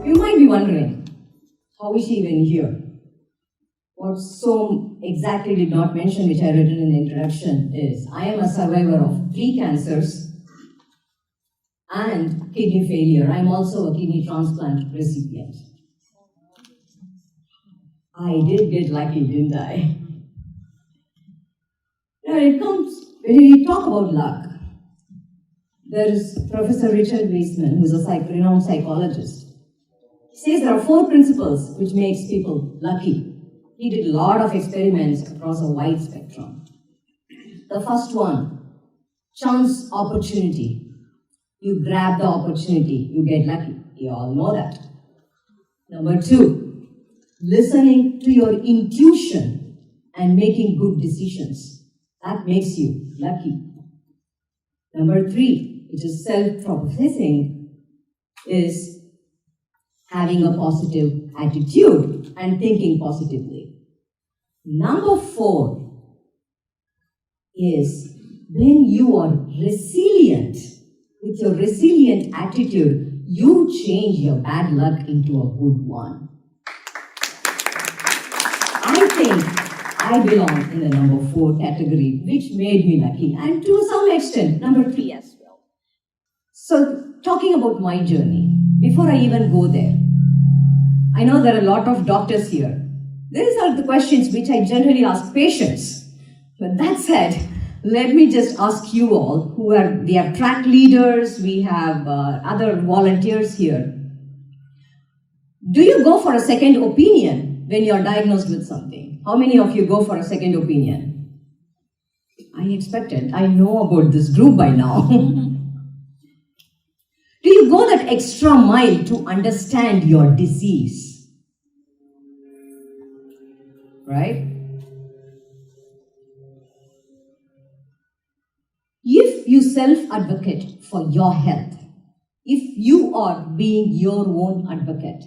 You might be wondering, how is she even here? What so exactly did not mention, which I written in the introduction, is I am a survivor of 3 cancers and kidney failure. I am also a kidney transplant recipient. I did get lucky, didn't I? When we talk about luck, there is Professor Richard Wiseman, who is a renowned psychologist. He says there are 4 principles which makes people lucky. He did a lot of experiments across a wide spectrum. The first one, chance opportunity. You grab the opportunity, you get lucky. You all know that. Number 2, listening to your intuition and making good decisions. That makes you lucky. Number 3, which is self-professing, is having a positive attitude and thinking positively. Number 4 is when you are resilient. With your resilient attitude, you change your bad luck into a good one. I think I belong in the number 4 category, which made me lucky, and to some extent, number 3 as well. So, talking about my journey, before I even go there, I know there are a lot of doctors here. These are the questions which I generally ask patients. But that said, let me just ask you all, we have track leaders, we have other volunteers here. Do you go for a second opinion when you are diagnosed with something? How many of you go for a second opinion? I expected. I know about this group by now. Do you go that extra mile to understand your disease? Right? If you self-advocate for your health, if you are being your own advocate,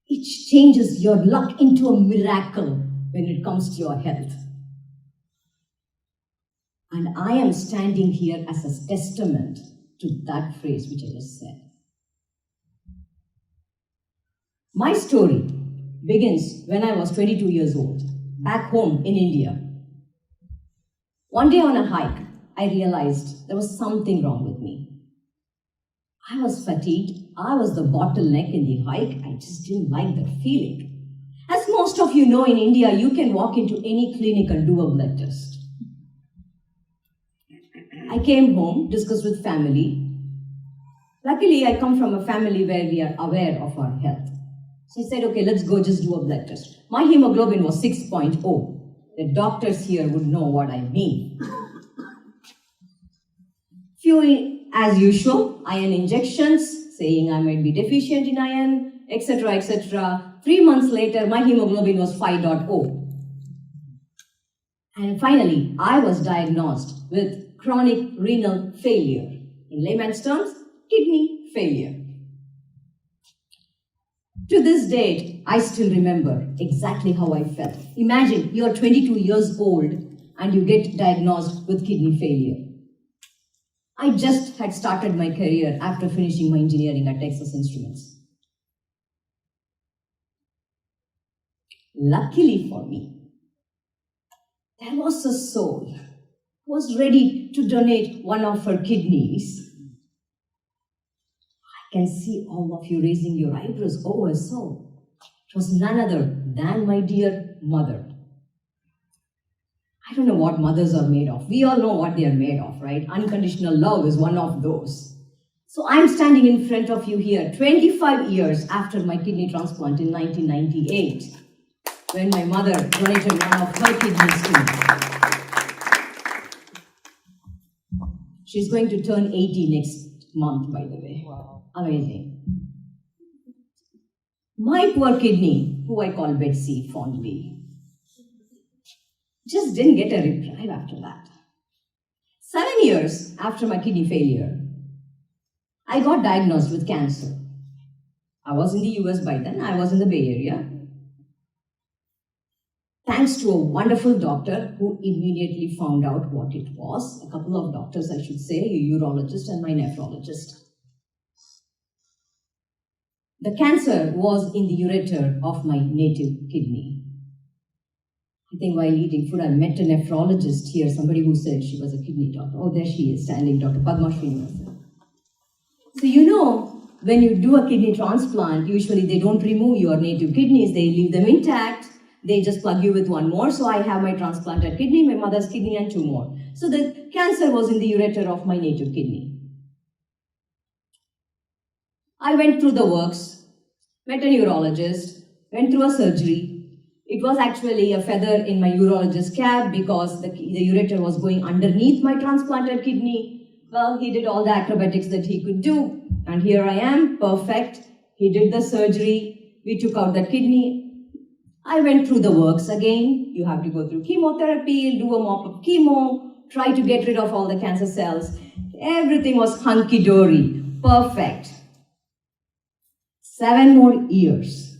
it changes your luck into a miracle when it comes to your health. And I am standing here as a testament to that phrase which I just said. My story begins when I was 22 years old, back home in India. One day on a hike, I realized there was something wrong with me. I was fatigued. I was the bottleneck in the hike. I just didn't like that feeling. As most of you know, in India, you can walk into any clinic and do a blood test. I came home, discussed with family. Luckily, I come from a family where we are aware of our health. So I said, okay, let's go just do a blood test. My hemoglobin was 6.0. The doctors here would know what I mean. As usual, iron injections, saying I might be deficient in iron, etc., etc. 3 months later, my hemoglobin was 5.0. And finally, I was diagnosed with chronic renal failure. In layman's terms, kidney failure. To this date, I still remember exactly how I felt. Imagine you're 22 years old and you get diagnosed with kidney failure. I just had started my career after finishing my engineering at Texas Instruments. Luckily for me, there was a soul who was ready to donate one of her kidneys. I can see all of you raising your eyebrows. Oh, a soul. It was none other than my dear mother. I don't know what mothers are made of. We all know what they are made of, right? Unconditional love is one of those. So I'm standing in front of you here 25 years after my kidney transplant in 1998, when my mother donated one of her kidneys to me. She's going to turn 80 next month, by the way. Wow. Amazing. My poor kidney, who I call Betsy fondly, just didn't get a reprieve after that. 7 years after my kidney failure, I got diagnosed with cancer. I was in the US by then. I was in the Bay Area. Thanks to a wonderful doctor who immediately found out what it was. A couple of doctors, I should say, a urologist and my nephrologist. The cancer was in the ureter of my native kidney. I think while eating food, I met a nephrologist here, somebody who said she was a kidney doctor. Oh, there she is, standing, Dr. Padma Srinivasan. So you know, when you do a kidney transplant, usually they don't remove your native kidneys, they leave them intact. They just plug you with one more. So I have my transplanted kidney, my mother's kidney, and 2 more. So the cancer was in the ureter of my native kidney. I went through the works, met a neurologist, went through a surgery. It was actually a feather in my urologist's cap because the ureter was going underneath my transplanted kidney. Well, he did all the acrobatics that he could do. And here I am, perfect. He did the surgery. We took out the kidney. I went through the works again. You have to go through chemotherapy, do a mop of chemo, try to get rid of all the cancer cells. Everything was hunky-dory, perfect. 7 more years.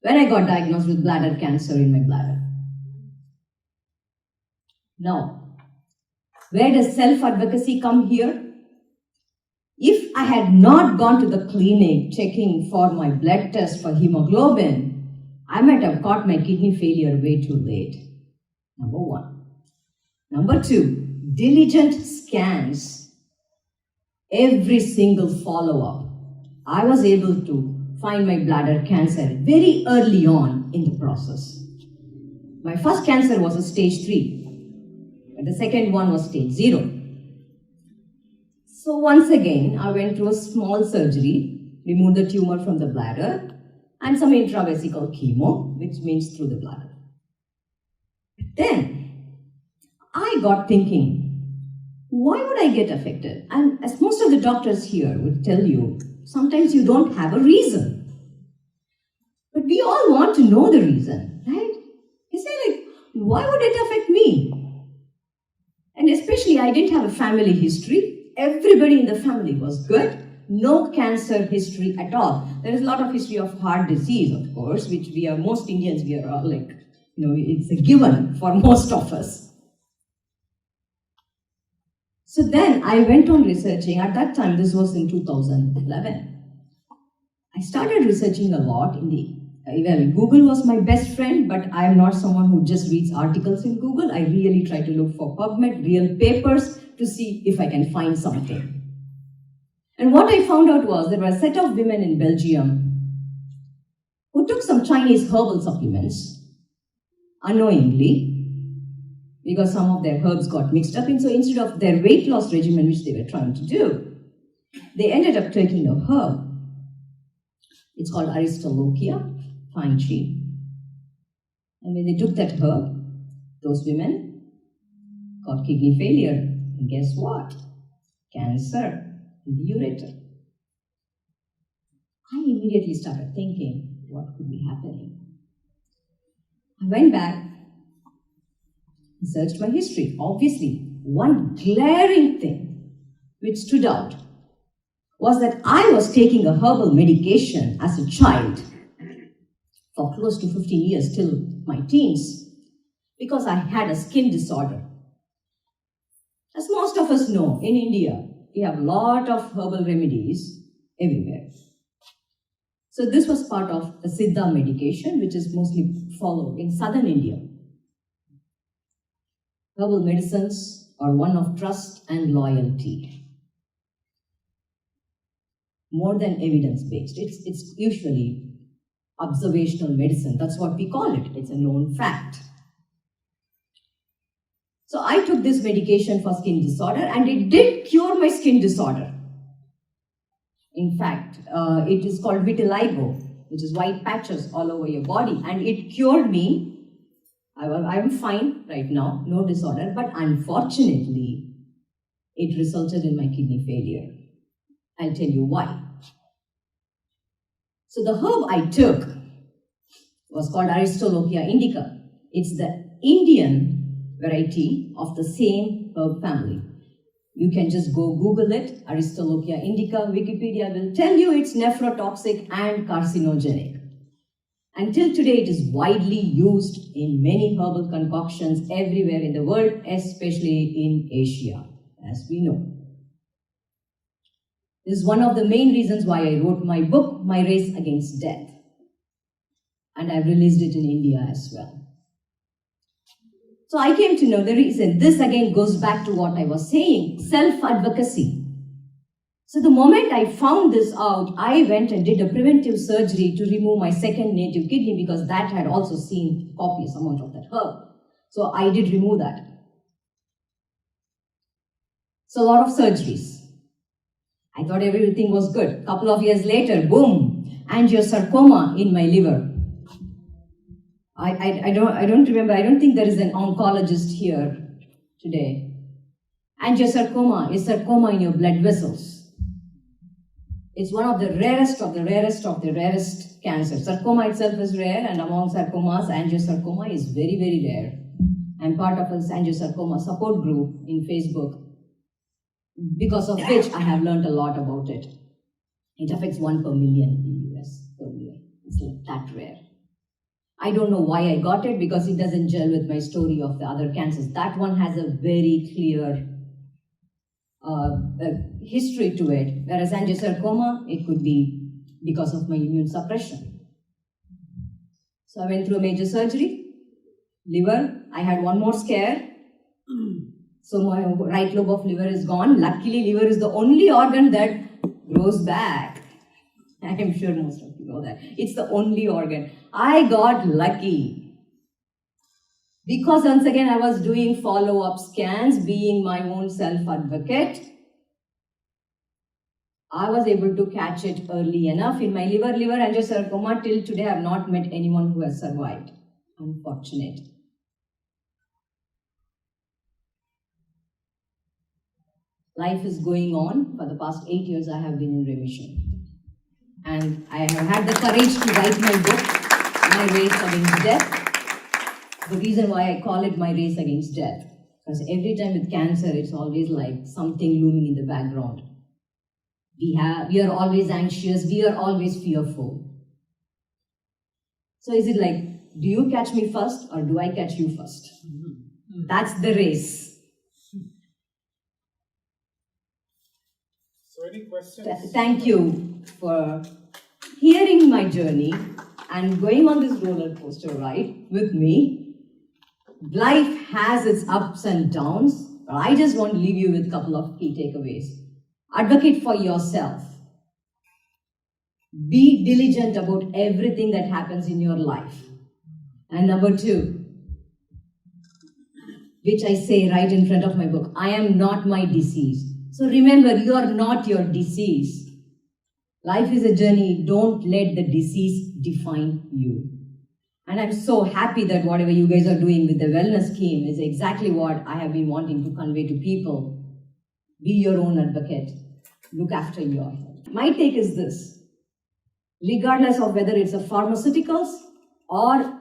When I got diagnosed with bladder cancer in my bladder. Now, where does self-advocacy come here? If I had not gone to the clinic checking for my blood test for hemoglobin, I might have caught my kidney failure way too late. Number 1. Number 2, diligent scans. Every single follow-up. I was able to find my bladder cancer very early on in the process. My first cancer was a stage 3, but the second one was stage 0. So once again, I went through a small surgery, removed the tumor from the bladder, and some intravesical chemo, which means through the bladder. Then, I got thinking, why would I get affected? And as most of the doctors here would tell you, sometimes you don't have a reason. But we all want to know the reason, right? You say like, why would it affect me? And especially, I didn't have a family history. Everybody in the family was good. No cancer history at all. There is a lot of history of heart disease, of course, which most Indians, we are all like, it's a given for most of us. So then I went on researching. At that time, this was in 2011. I started researching a lot Google was my best friend, but I am not someone who just reads articles in Google. I really try to look for PubMed, real papers, to see if I can find something. And what I found out was there were a set of women in Belgium who took some Chinese herbal supplements unknowingly because some of their herbs got mixed up in. So instead of their weight loss regimen, which they were trying to do, they ended up taking a herb. It's called Aristolochia, pine tree. And when they took that herb, those women got kidney failure. And guess what? Cancer in the ureter. I immediately started thinking, what could be happening? I went back and searched my history. Obviously, one glaring thing which stood out was that I was taking a herbal medication as a child for close to 15 years till my teens because I had a skin disorder. As most of us know, in India, we have a lot of herbal remedies everywhere. So this was part of a Siddha medication, which is mostly followed in southern India. Herbal medicines are one of trust and loyalty. More than evidence-based. It's usually observational medicine. That's what we call it. It's a known fact. So I took this medication for skin disorder and it did cure my skin disorder. In fact, it is called vitiligo, which is white patches all over your body, and it cured me. I am fine right now, no disorder, but unfortunately, it resulted in my kidney failure. I'll tell you why. So the herb I took was called Aristolochia indica. It's the Indian variety of the same herb family. You can just go Google it, Aristolochia indica. Wikipedia will tell you it's nephrotoxic and carcinogenic. Until today, it is widely used in many herbal concoctions everywhere in the world, especially in Asia, as we know. This is one of the main reasons why I wrote my book, My Race Against Death. And I've released it in India as well. So I came to know the reason. This again goes back to what I was saying, self-advocacy. So the moment I found this out, I went and did a preventive surgery to remove my second native kidney because that had also seen copious amount of that herb. So I did remove that. So a lot of surgeries. I thought everything was good. A couple of years later, boom, angiosarcoma in my liver. I don't remember, I don't think there is an oncologist here today. Angiosarcoma is sarcoma in your blood vessels. It's one of the rarest of the rarest of the rarest cancers. Sarcoma itself is rare, and among sarcomas, angiosarcoma is very, very rare. I'm part of a angiosarcoma support group in Facebook, because of which I have learned a lot about it. It affects 1 per million in the US per year. It's like that rare. I don't know why I got it, because it doesn't gel with my story of the other cancers. That one has a very clear history to it, whereas angiosarcoma, it could be because of my immune suppression. So I went through a major surgery, liver, I had one more scare. So my right lobe of liver is gone. Luckily, liver is the only organ that grows back. I am sure most of you know that. It's the only organ. I got lucky. Because once again, I was doing follow-up scans, being my own self-advocate. I was able to catch it early enough. In my liver angiosarcoma, till today, I have not met anyone who has survived. Unfortunate. Life is going on. For the past 8 years, I have been in remission. And I have had the courage to write my book, My Race Against Death. The reason why I call it My Race Against Death, because every time with cancer, it's always like something looming in the background. We are always anxious, we are always fearful. So is it like, do you catch me first or do I catch you first? That's the race. So any questions? Thank you for hearing my journey and going on this roller coaster ride with me. Life has its ups and downs, but I just want to leave you with a couple of key takeaways. Advocate for yourself. Be diligent about everything that happens in your life. And number 2, which I say right in front of my book, I am not my disease. So remember, you are not your disease. Life is a journey. Don't let the disease define you. And I'm so happy that whatever you guys are doing with the wellness scheme is exactly what I have been wanting to convey to people. Be your own advocate. Look after your health. My take is this. Regardless of whether it's a pharmaceuticals or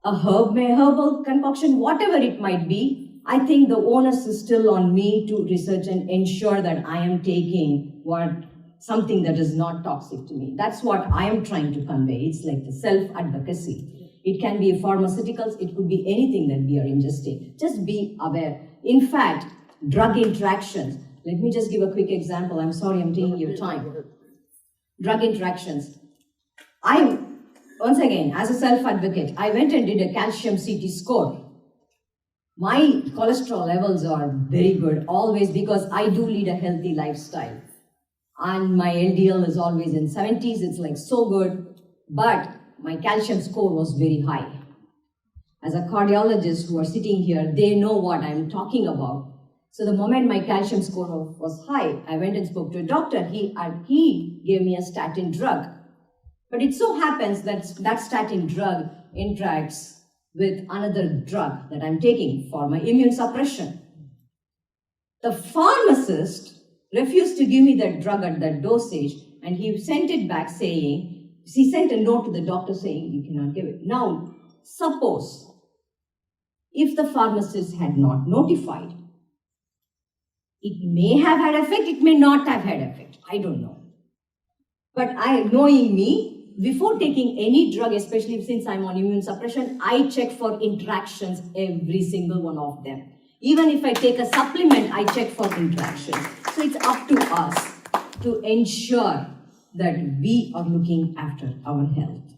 a herbal concoction, whatever it might be, I think the onus is still on me to research and ensure that I am taking something that is not toxic to me. That's what I am trying to convey. It's like the self-advocacy. It can be pharmaceuticals, it could be anything that we are ingesting. Just be aware. In fact, drug interactions. Let me just give a quick example. I'm sorry, I'm taking your time. Drug interactions. Once again, as a self-advocate, I went and did a calcium CT score. My cholesterol levels are very good, always, because I do lead a healthy lifestyle. And my LDL is always in 70s, it's like so good, but my calcium score was very high. As a cardiologist who are sitting here, they know what I'm talking about. So the moment my calcium score was high, I went and spoke to a doctor. He gave me a statin drug. But it so happens that that statin drug interacts with another drug that I'm taking for my immune suppression. The pharmacist refused to give me that drug at that dosage, and he sent it back saying, he sent a note to the doctor saying, you cannot give it. Now, suppose if the pharmacist had not notified, it may have had effect, it may not have had effect. I don't know. But knowing me, before taking any drug, especially since I'm on immune suppression, I check for interactions, every single one of them. Even if I take a supplement, I check for interactions. So it's up to us. to ensure that we are looking after our health.